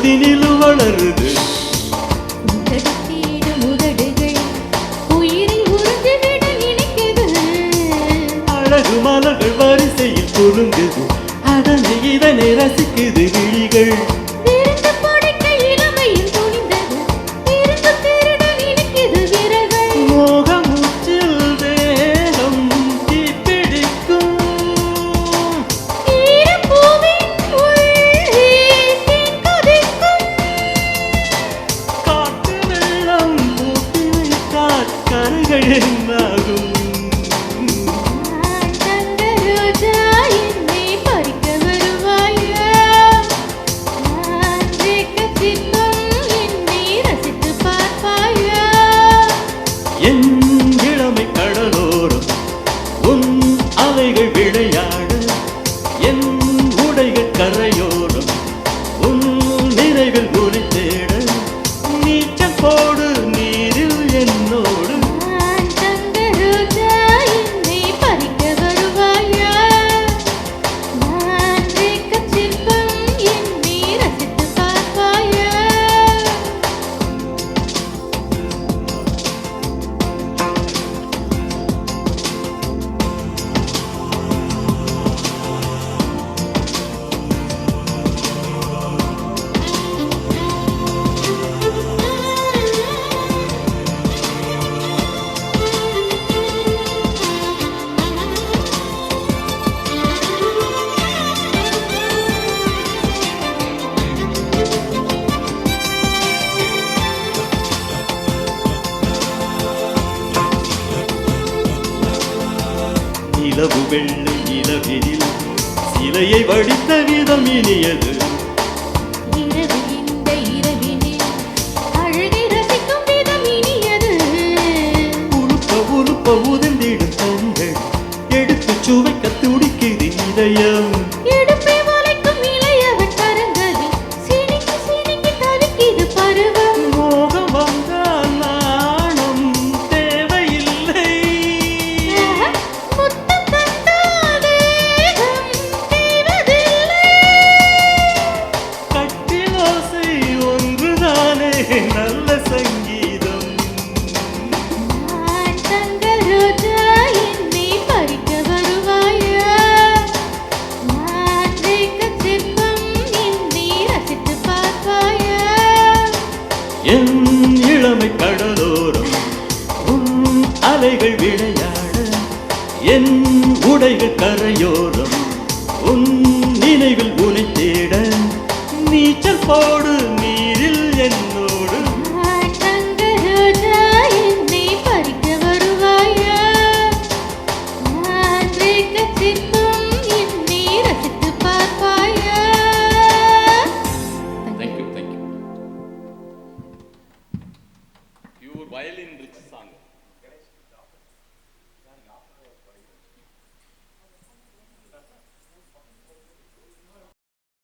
மனதினில் வளருது. அழகு மலர்கள் வரிசையில் குலுங்குது, அதனை இதனை ரசிக்குது விழிகள். என் இளமை கடலோரம் உன் அலைகள் விளையாட, என் உடைகள் கரையோரம் உன் நினைவில் உனை தேட, நீச்சல் போடு நீரில் என்னோடு. நிலவு வெள்ளை நிலவினில் சிலையை வடித்த விதம் இனியது. உருப்ப உருப்ப உதிர்ந்திடும் கண்கள் எடுத்து சுவைக்க துடிக்குது இதயம். நல்ல சங்கீதம். என்னை பறிக்க வருவாயா? சிற்பம் என்னை ரசித்து பார்ப்பாயா? என் இளமை கடலோரம் உன் அலைகள் விளையாட, என் உடைகள் கரையோரம் உன் நினைவில் உனை தேட, நீச்சல் போடு நீரில் என்னோடு. என்னை பறிக்க வருவாயா? சிற்பம் என்னை ரசித்து பார்ப்பாயா? Thank you. Your violin